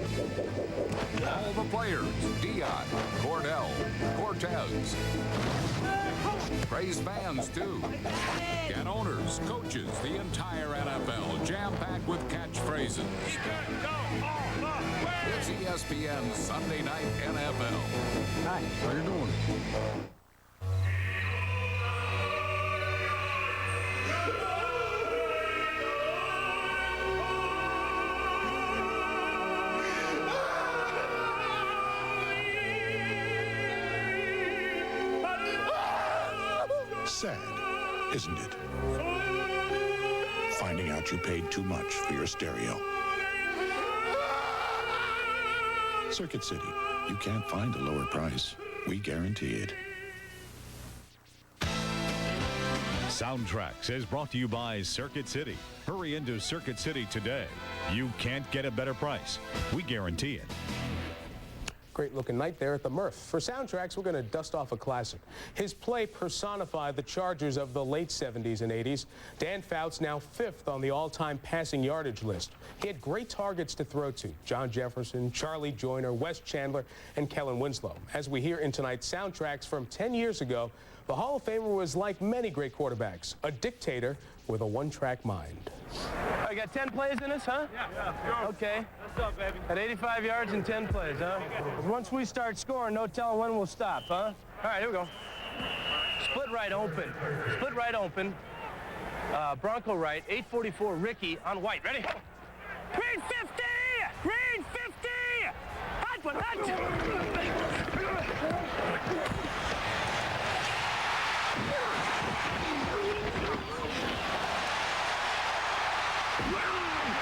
All the players, Dion, Cordell, Cortez. Praise fans, too. Get owners, coaches, the entire NFL, jam-packed with catchphrases. It's ESPN's Sunday Night NFL. Hi, how you doing? Sad, isn't it? Finding out you paid too much for your stereo. Circuit City, you can't find a lower price. We guarantee it. Soundtracks is brought to you by Circuit City. Hurry into Circuit City today. You can't get a better price. We guarantee it. Great-looking night there at the Murph. For Soundtracks, we're going to dust off a classic. His play personified the Chargers of the late 70s and 80s. Dan Fouts now 5th on the all-time passing yardage list. He had great targets to throw to: John Jefferson, Charlie Joyner, Wes Chandler, and Kellen Winslow. As we hear in tonight's Soundtracks from 10 years ago, the Hall of Famer was like many great quarterbacks, a dictator with a one-track mind. I got 10 plays in this, huh? Yeah. Okay. What's up, baby? At 85 yards and 10 plays, huh? Once we start scoring, no telling when we'll stop, huh? All right, here we go. Split right open. Split right open. Bronco right. 844 Ricky on white. Ready? Green 50! Green 50! Hot one, hot one!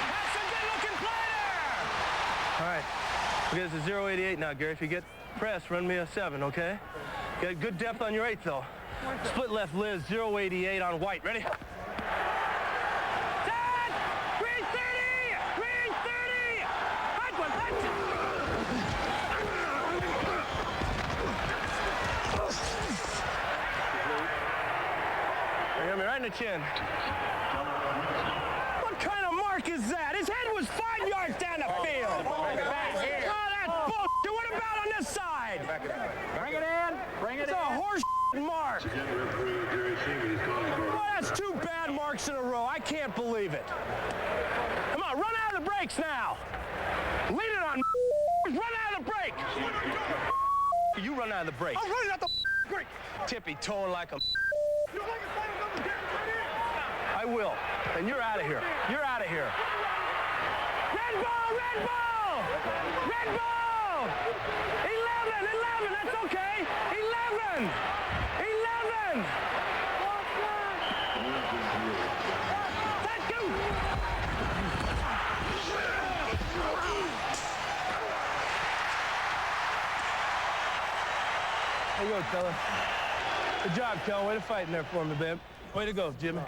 That's a good-looking play there! All right, we got this 088 now, Gary. If you get pressed, run me a 7, okay? Got good depth on your 8, though. Split left Liz, 088 on white. Ready? Set! Green 30! Green 30! Hot one, hot one! You got me right in the chin. What kind of mark is that? His head was 5 yards down the field. Oh, that's bullshit. What about on this side? Bring it in. Bring it in. It's a horse mark. Well, that's 2 bad marks in a row. I can't believe it. Come on, run out of the brakes now. Lead it on. Run out of the brake. You run out of the brake. I'm running out the brake. Tippy toeing like a. I will. And you're out of here. You're out of here. Red ball! Red ball! Red ball! 11! That's okay. 11! 11! Let's go! There you go, Keller. Good job, Keller. Way to fight in there for me, babe. Way to go, Jimmy.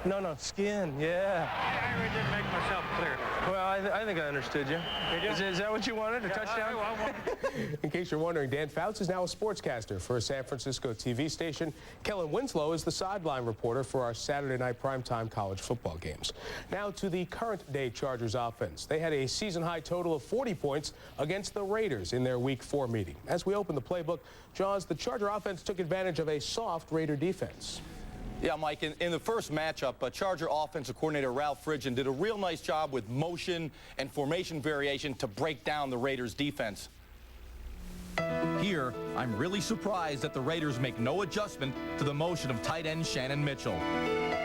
No, skin, yeah. I really didn't make myself clear. Well, I think I understood you. Is that what you wanted, a touchdown? In case you're wondering, Dan Fouts is now a sportscaster for a San Francisco TV station. Kellen Winslow is the sideline reporter for our Saturday night primetime college football games. Now to the current-day Chargers offense. They had a season-high total of 40 points against the Raiders in their Week 4 meeting. As we open the playbook, Jaws, the Charger offense took advantage of a soft Raider defense. Yeah, Mike, in the first matchup, Charger offensive coordinator Ralph Friedgen did a real nice job with motion and formation variation to break down the Raiders' defense. Here, I'm really surprised that the Raiders make no adjustment to the motion of tight end Shannon Mitchell.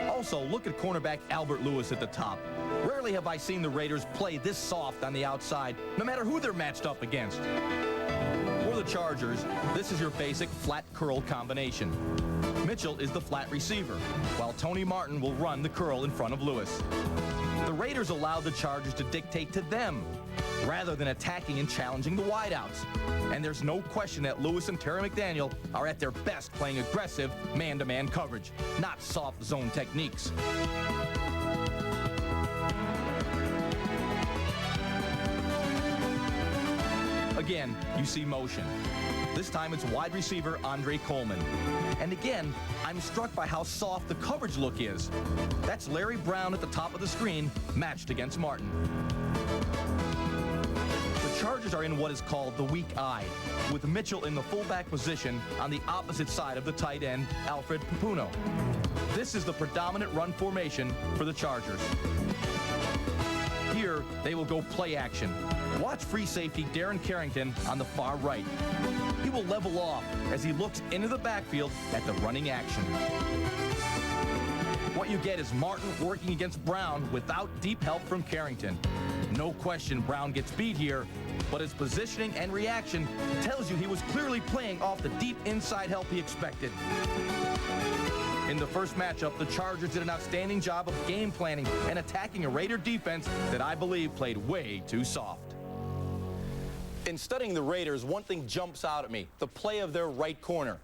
Also, look at cornerback Albert Lewis at the top. Rarely have I seen the Raiders play this soft on the outside, no matter who they're matched up against. For the Chargers, this is your basic flat curl combination. Mitchell is the flat receiver, while Tony Martin will run the curl in front of Lewis. The Raiders allow the Chargers to dictate to them, rather than attacking and challenging the wideouts. And there's no question that Lewis and Terry McDaniel are at their best playing aggressive man-to-man coverage, not soft zone techniques. Again, you see motion. This time it's wide receiver Andre Coleman. And again, I'm struck by how soft the coverage look is. That's Larry Brown at the top of the screen, matched against Martin. The Chargers are in what is called the weak eye, with Mitchell in the fullback position on the opposite side of the tight end, Alfred Papuno. This is the predominant run formation for the Chargers. Here, they will go play action. Watch free safety Darren Carrington on the far right. He will level off as he looks into the backfield at the running action. What you get is Martin working against Brown without deep help from Carrington. No question Brown gets beat here, but his positioning and reaction tells you he was clearly playing off the deep inside help he expected. In the first matchup, the Chargers did an outstanding job of game planning and attacking a Raider defense that I believe played way too soft. In studying the Raiders, one thing jumps out at me, the play of their right corner.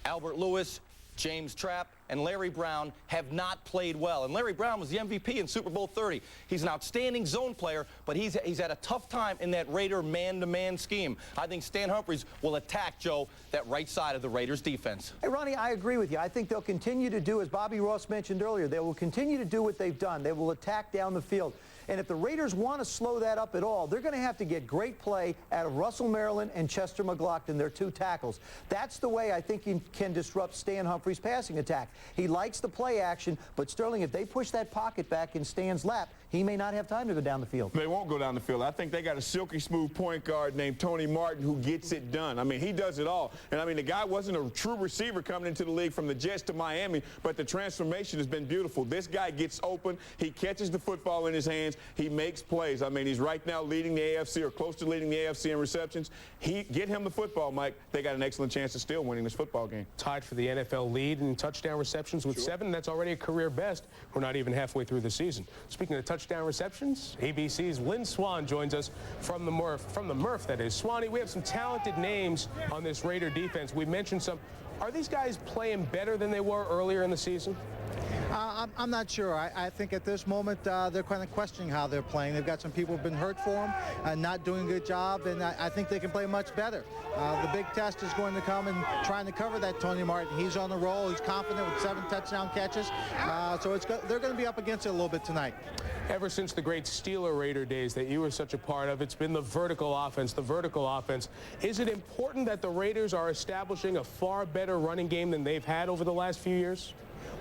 Albert Lewis, James Trapp, and Larry Brown have not played well. And Larry Brown was the MVP in Super Bowl 30. He's an outstanding zone player, but he's had a tough time in that Raider man-to-man scheme. I think Stan Humphries will attack, Joe, that right side of the Raiders defense. Hey, Ronnie, I agree with you. I think they'll continue to do, as Bobby Ross mentioned earlier, they will continue to do what they've done. They will attack down the field. And if the Raiders want to slow that up at all, they're going to have to get great play out of Russell Maryland and Chester McLaughlin, their two tackles. That's the way I think you can disrupt Stan Humphries' passing attack. He likes the play action, but Sterling, if they push that pocket back in Stan's lap, he may not have time to go down the field. They won't go down the field. I think they got a silky smooth point guard named Tony Martin who gets it done. I mean, he does it all. And I mean, the guy wasn't a true receiver coming into the league from the Jets to Miami, but the transformation has been beautiful. This guy gets open. He catches the football in his hands. He makes plays. I mean, he's right now leading the AFC or close to leading the AFC in receptions. Get him the football, Mike. They got an excellent chance of still winning this football game. Tied for the NFL lead in touchdown receptions with 7. That's already a career best. We're not even halfway through the season. Speaking of touchdown receptions, ABC's Lynn Swan joins us from the Murph, that is. Swanee, we have some talented names on this Raider defense. We mentioned some. Are these guys playing better than they were earlier in the season? I'm not sure. I think at this moment they're kind of questioning how they're playing. They've got some people who've been hurt for them and not doing a good job, and I think they can play much better. The big test is going to come in trying to cover that Tony Martin. He's on the roll. He's confident with 7 touchdown catches. So they're going to be up against it a little bit tonight. Ever since the great Steeler Raider days that you were such a part of, it's been the vertical offense, the vertical offense. Is it important that the Raiders are establishing a far better running game than they've had over the last few years?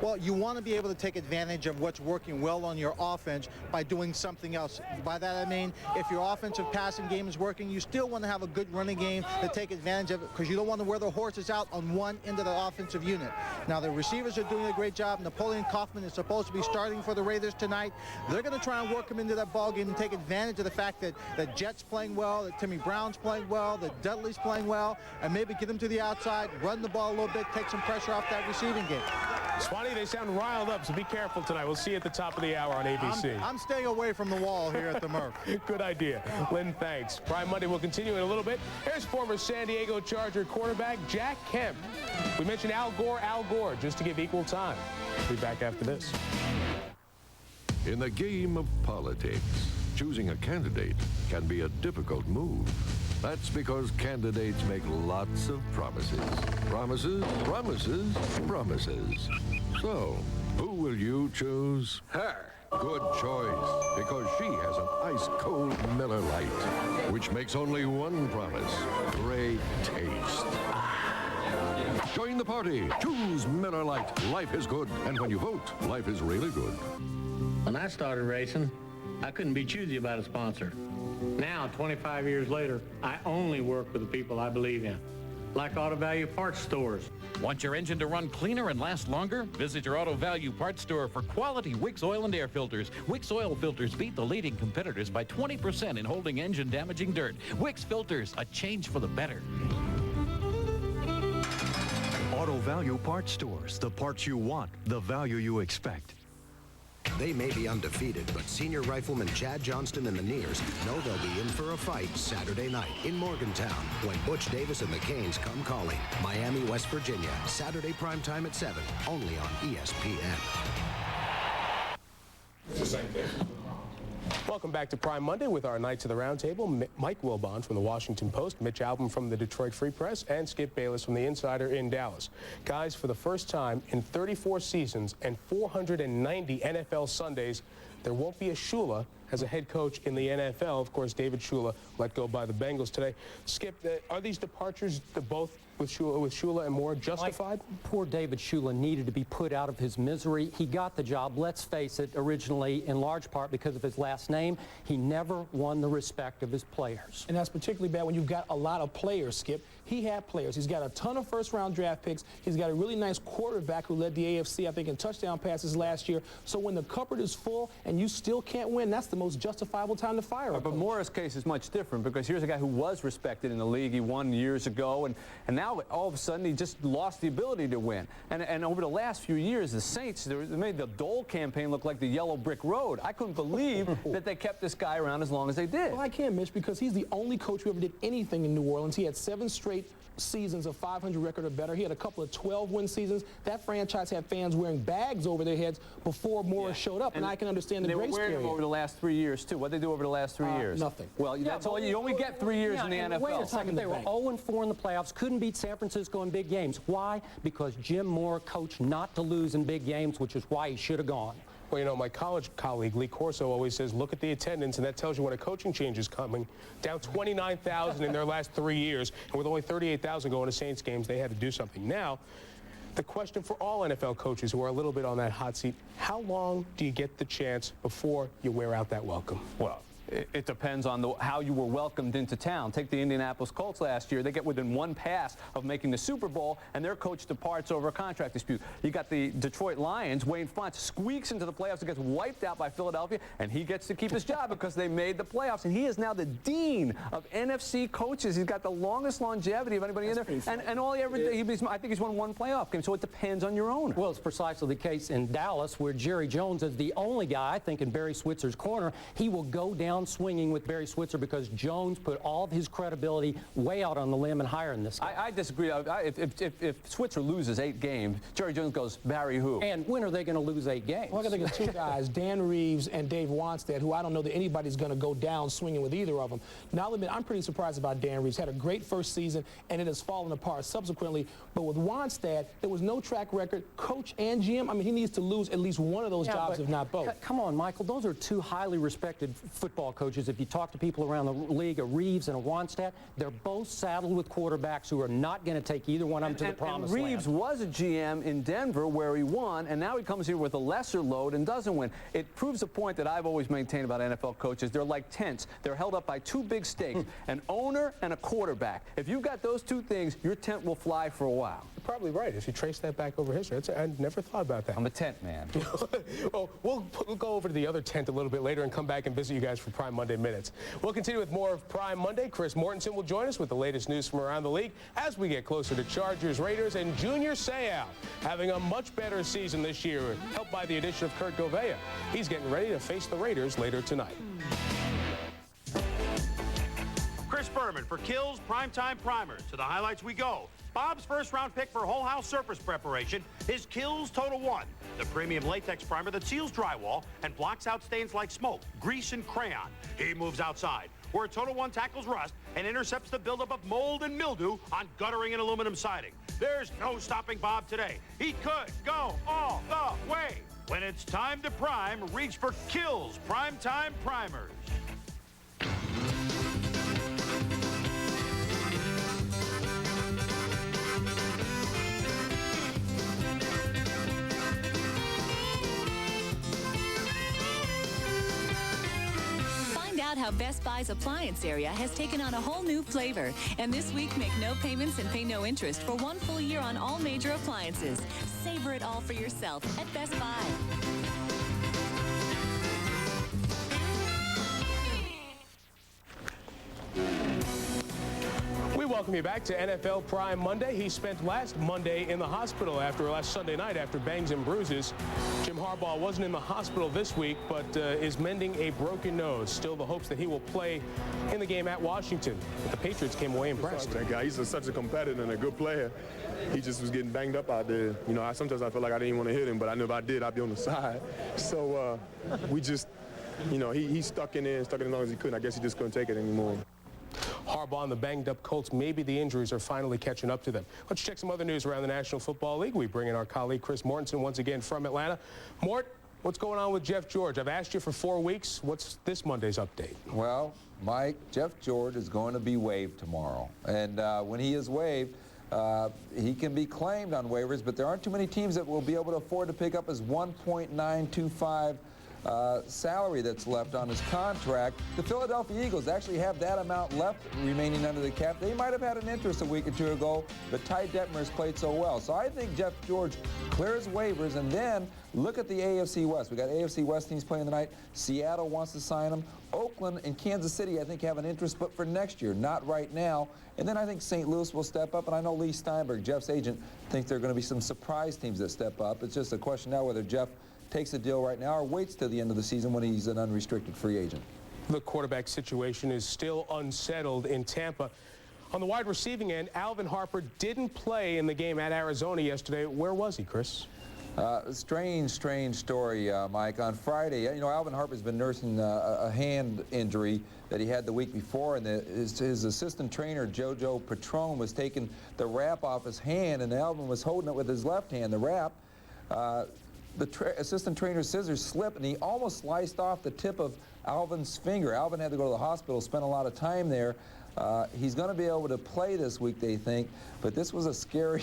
Well, you want to be able to take advantage of what's working well on your offense by doing something else. By that I mean, if your offensive passing game is working, you still want to have a good running game to take advantage of it, because you don't want to wear the horses out on one end of the offensive unit. Now, the receivers are doing a great job. Napoleon Kaufman is supposed to be starting for the Raiders tonight. They're going to try and work him into that ball game and take advantage of the fact that Jet's playing well, that Timmy Brown's playing well, that Dudley's playing well, and maybe get him to the outside, run the ball a little bit, take some pressure off that receiving game. Swanee, they sound riled up, so be careful tonight. We'll see you at the top of the hour on ABC. I'm staying away from the wall here at the Murph. Good idea. Lynn, thanks. Prime Monday will continue in a little bit. Here's former San Diego Charger quarterback Jack Kemp. We mentioned Al Gore, just to give equal time. We'll be back after this. In the game of politics, choosing a candidate can be a difficult move. That's because candidates make lots of promises. Promises, promises, promises. So, who will you choose? Her. Good choice, because she has an ice-cold Miller Lite, which makes only one promise: great taste. Join the party. Choose Miller Lite. Life is good, and when you vote, life is really good. When I started racing, I couldn't be choosy about a sponsor. Now, 25 years later, I only work with the people I believe in, like Auto Value Parts stores. Want your engine to run cleaner and last longer? Visit your Auto Value Parts store for quality Wix oil and air filters. Wix oil filters beat the leading competitors by 20% in holding engine-damaging dirt. Wix filters, a change for the better. Auto Value Parts stores, the parts you want, the value you expect. They may be undefeated, but senior rifleman Chad Johnston and the Nears know they'll be in for a fight Saturday night in Morgantown when Butch Davis and the Canes come calling. Miami, West Virginia, Saturday primetime at 7, only on ESPN. It's the same thing. Welcome back to Prime Monday with our Knights of the Round Table. Mike Wilbon from the Washington Post, Mitch Albom from the Detroit Free Press, and Skip Bayless from the Insider in Dallas. Guys, for the first time in 34 seasons and 490 NFL Sundays, there won't be a Shula as a head coach in the NFL. Of course, David Shula let go by the Bengals today. Skip, are these departures both with Shula and Moore justified? Poor David Shula needed to be put out of his misery. He got the job, let's face it, originally in large part because of his last name. He never won the respect of his players. And that's particularly bad when you've got a lot of players, Skip. He had players. He's got a ton of first-round draft picks. He's got a really nice quarterback who led the AFC, I think, in touchdown passes last year. So when the cupboard is full and you still can't win, that's the most justifiable time to fire him. But Moore's case is much different because here's a guy who was respected in the league. He won years ago, and now all of a sudden he just lost the ability to win. And over the last few years, the Saints, they made the Dole campaign look like the yellow brick road. I couldn't believe that they kept this guy around as long as they did. Well, I can, Mitch, because he's the only coach who ever did anything in New Orleans. He had 7 straight seasons of 500 record or better. He had a couple of 12-win seasons. That franchise had fans wearing bags over their heads before Morris showed up, and I can understand the grace period. They were wearing them over the last 3 years, too. What did they do over the last 3 years? Nothing. Well, that's all. You only get 3 years in the NFL. Wait a second. They were 0-4 in the playoffs, couldn't beat San Francisco in big games. Why? Because Jim Moore coached not to lose in big games, which is why he should have gone. Well, you know, my college colleague, Lee Corso, always says, look at the attendance, and that tells you when a coaching change is coming. Down 29,000 in their last 3 years, and with only 38,000 going to Saints games, they had to do something. Now, the question for all NFL coaches who are a little bit on that hot seat, how long do you get the chance before you wear out that welcome? Well, it depends on how you were welcomed into town. Take the Indianapolis Colts last year. They get within one pass of making the Super Bowl, and their coach departs over a contract dispute. You got the Detroit Lions. Wayne Fontes squeaks into the playoffs and gets wiped out by Philadelphia, and he gets to keep his job because they made the playoffs. And he is now the dean of NFC coaches. He's got the longest longevity of anybody in there. And all he ever did, I think he's won 1 playoff game. So it depends on your own. Well, it's precisely the case in Dallas, where Jerry Jones is the only guy, I think, in Barry Switzer's corner. He will go down swinging with Barry Switzer because Jones put all of his credibility way out on the limb and hiring this guy. I disagree. If Switzer loses 8 games, Jerry Jones goes, Barry who? And when are they going to lose 8 games? Well, I got to think of 2 guys, Dan Reeves and Dave Wanstead, who I don't know that anybody's going to go down swinging with either of them. Now, I'll admit, I'm pretty surprised about Dan Reeves. Had a great first season, and it has fallen apart subsequently. But with Wanstead, there was no track record, coach and GM. I mean, he needs to lose at least one of those jobs, if not both. Come on, Michael. Those are 2 highly respected football football coaches. If you talk to people around the league, a Reeves and a Wannstedt, they're both saddled with quarterbacks who are not going to take either one of them to the promised land. Reeves was a GM in Denver where he won, and now he comes here with a lesser load and doesn't win. It proves a point that I've always maintained about NFL coaches. They're like tents. They're held up by two big stakes, an owner and a quarterback. If you've got those two things, your tent will fly for a while. You're probably right. If you trace that back over history, I never thought about that. I'm a tent man. Well, we'll go over to the other tent a little bit later and come back and visit you guys for Prime Monday Minutes. We'll continue with more of Prime Monday. Chris Mortensen will join us with the latest news from around the league as we get closer to Chargers, Raiders, and Junior Seau having a much better season this year, helped by the addition of Kurt Govea. He's getting ready to face the Raiders later tonight. Chris Berman for Kills Primetime Primers. To the highlights we go. Bob's first-round pick for whole house surface preparation is Kills Total One, the premium latex primer that seals drywall and blocks out stains like smoke, grease, and crayon. He moves outside, where Total One tackles rust and intercepts the buildup of mold and mildew on guttering and aluminum siding. There's no stopping Bob today. He could go all the way. When it's time to prime, reach for Kills Primetime Primers. Find out how Best Buy's appliance area has taken on a whole new flavor. And this week, make no payments and pay no interest for 1 full year on all major appliances. Savor it all for yourself at Best Buy. We welcome you back to NFL Prime Monday. He spent last Monday in the hospital last Sunday night after bangs and bruises. Jim Harbaugh wasn't in the hospital this week, but is mending a broken nose. Still the hopes that he will play in the game at Washington. But the Patriots came away impressed. That guy, he's such a competitor and a good player. He just was getting banged up out there. You know, sometimes I feel like I didn't want to hit him, but I knew if I did, I'd be on the side. So we just, you know, he stuck in there as long as he could. I guess he just couldn't take it anymore. Harbaugh and the banged-up Colts, maybe the injuries are finally catching up to them. Let's check some other news around the National Football League. We bring in our colleague Chris Mortensen once again from Atlanta. Mort, what's going on with Jeff George? I've asked you for 4 weeks. What's this Monday's update? Well, Mike, Jeff George is going to be waived tomorrow. And when he is waived, he can be claimed on waivers, but there aren't too many teams that will be able to afford to pick up his $1.925 salary that's left on his contract. The Philadelphia Eagles actually have that amount left remaining under the cap. They might have had an interest a week or two ago, but Ty Detmer has played so well. So I think Jeff George clears waivers, and then look at the AFC West. We got AFC West teams playing tonight. Seattle wants to sign him. Oakland and Kansas City, I think, have an interest, but for next year, not right now. And then I think St. Louis will step up, and I know Lee Steinberg, Jeff's agent, thinks there are going to be some surprise teams that step up. It's just a question now whether Jeff takes a deal right now or waits till the end of the season when he's an unrestricted free agent. The quarterback situation is still unsettled in Tampa. On the wide receiving end, Alvin Harper didn't play in the game at Arizona yesterday. Where was he, Chris? Strange story, Mike. On Friday, you know, Alvin Harper's been nursing a hand injury that he had the week before, and his assistant trainer, JoJo Patron, was taking the wrap off his hand, and Alvin was holding it with his left hand, the wrap. The assistant trainer's scissors slipped, and he almost sliced off the tip of Alvin's finger. Alvin had to go to the hospital, spent a lot of time there. He's going to be able to play this week, they think, but this was a scary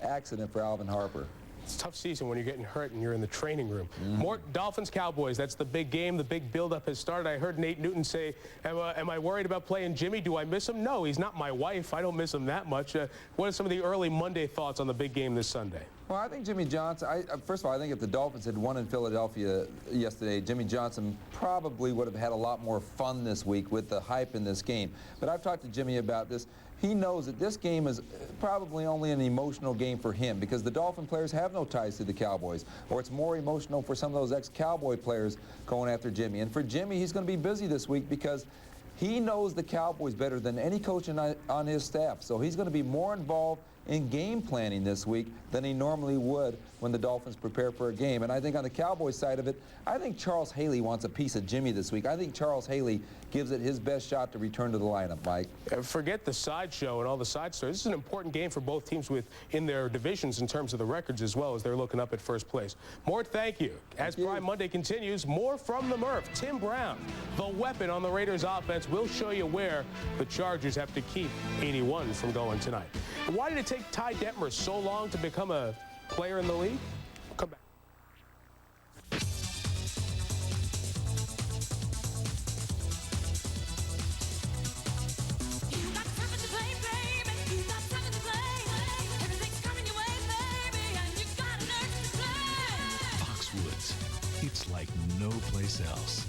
accident for Alvin Harper. It's a tough season when you're getting hurt and you're in the training room. More Dolphins-Cowboys, that's the big game. The big build-up has started. I heard Nate Newton say, am I worried about playing Jimmy? Do I miss him? No, he's not my wife. I don't miss him that much. What are some of the early Monday thoughts on the big game this Sunday? Well, I think Jimmy Johnson, first of all, I think if the Dolphins had won in Philadelphia yesterday, Jimmy Johnson probably would have had a lot more fun this week with the hype in this game. But I've talked to Jimmy about this. He knows that this game is probably only an emotional game for him because the Dolphin players have no ties to the Cowboys, or it's more emotional for some of those ex-Cowboy players going after Jimmy. And for Jimmy, he's going to be busy this week because he knows the Cowboys better than any coach on his staff. So he's going to be more involved in game planning this week than he normally would when the Dolphins prepare for a game. And I think on the Cowboys side of it, I think Charles Haley wants a piece of Jimmy this week. I think Charles Haley gives it his best shot to return to the lineup, Mike. Forget the sideshow and all the side stories. This is an important game for both teams in their divisions in terms of the records as well as they're looking up at first place. Mort, thank you. As Prime Monday continues, more from the Murph. Tim Brown, the weapon on the Raiders offense, will show you where the Chargers have to keep 81 from going tonight. Why did it take Ty Detmer so long to become a player in the league? We'll come back. It's like no place else.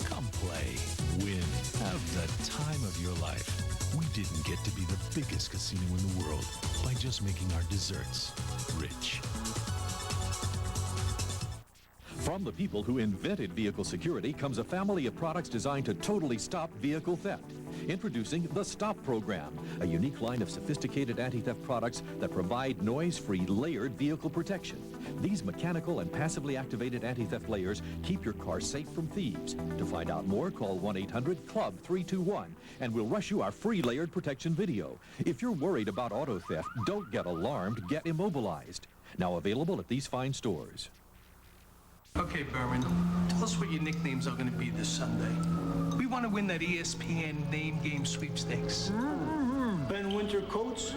Come play, win, have the time of your life. We didn't get to be the biggest casino in the world by just making our desserts rich. From the people who invented vehicle security comes a family of products designed to totally stop vehicle theft. Introducing the STOP program, a unique line of sophisticated anti-theft products that provide noise-free layered vehicle protection. These mechanical and passively activated anti-theft layers keep your car safe from thieves. To find out more, call 1-800-CLUB-321 and we'll rush you our free layered protection video. If you're worried about auto theft, don't get alarmed, get immobilized. Now available at these fine stores. Okay, Berman, tell us what your nicknames are going to be this Sunday. We want to win that ESPN name game sweepstakes. Ben Winter Coates.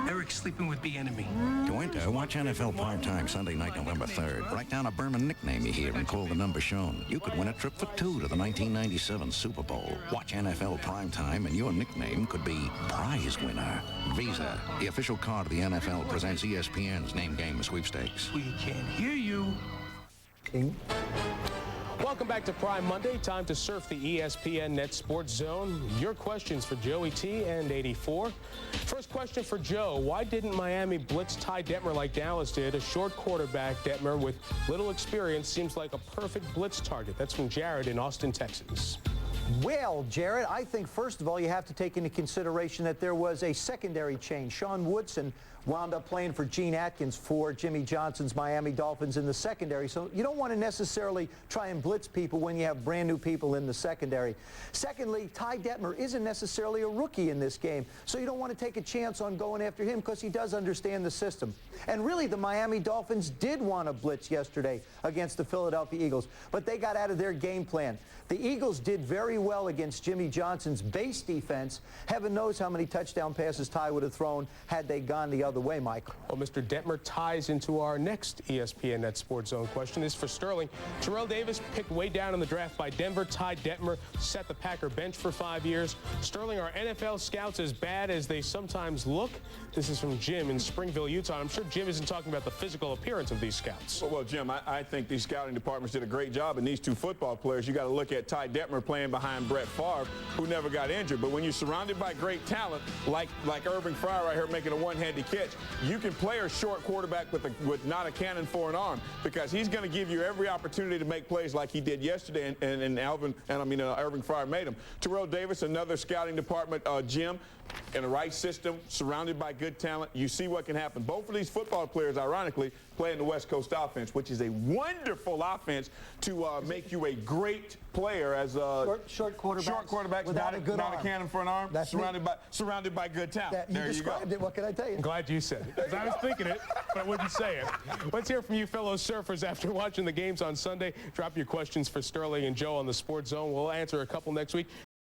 Eric sleeping with the enemy. Winter, watch NFL Primetime Sunday night, November 3rd. Write down a Berman nickname you hear and call the number shown. You could win a trip for two to the 1997 Super Bowl. Watch NFL Primetime and your nickname could be prize winner. Visa, the official card of the NFL, presents ESPN's name game sweepstakes. We can't hear you. Welcome back to Prime Monday. Time to surf the ESPN Net Sports Zone. Your questions for Joey T and 84. First question for Joe. Why didn't Miami blitz Ty Detmer like Dallas did? A short quarterback, Detmer, with little experience, seems like a perfect blitz target. That's from Jared in Austin, Texas. Well, Jared, I think, first of all, you have to take into consideration that there was a secondary change. Sean Woodson wound up playing for Gene Atkins for Jimmy Johnson's Miami Dolphins in the secondary. So you don't want to necessarily try and blitz people when you have brand new people in the secondary. Secondly, Ty Detmer isn't necessarily a rookie in this game, so you don't want to take a chance on going after him because he does understand the system. And really, the Miami Dolphins did want to blitz yesterday against the Philadelphia Eagles, but they got out of their game plan. The Eagles did very well against Jimmy Johnson's base defense. Heaven knows how many touchdown passes Ty would have thrown had they gone the other way, Mike. Well, Mr. Detmer ties into our next ESPN Net Sports Zone question. This is for Sterling. Terrell Davis picked way down in the draft by Denver. Ty Detmer set the Packer bench for 5 years. Sterling, are NFL scouts as bad as they sometimes look? This is from Jim in Springville, Utah. I'm sure Jim isn't talking about the physical appearance of these scouts. Well, Jim, I think these scouting departments did a great job, and these two football players, you got to look at Ty Detmer playing behind Brett Favre, who never got injured. But when you're surrounded by great talent, like Irving Fryer right here making a one-handed catch, you can play a short quarterback with not a cannon for an arm, because he's going to give you every opportunity to make plays like he did yesterday, and Irving Fryer made them. Terrell Davis, another scouting department, Jim, in the right system, surrounded by good talent, you see what can happen. Both of these football players, ironically, play in the West Coast offense, which is a wonderful offense to make you a great player as a short quarterback without a cannon for an arm, surrounded by good talent. There you go. What can I tell you? I'm glad you said it, because I was thinking it, but I wouldn't say it. Let's hear from you fellow surfers after watching the games on Sunday. Drop your questions for Sterling and Joe on the Sports Zone. We'll answer a couple next week.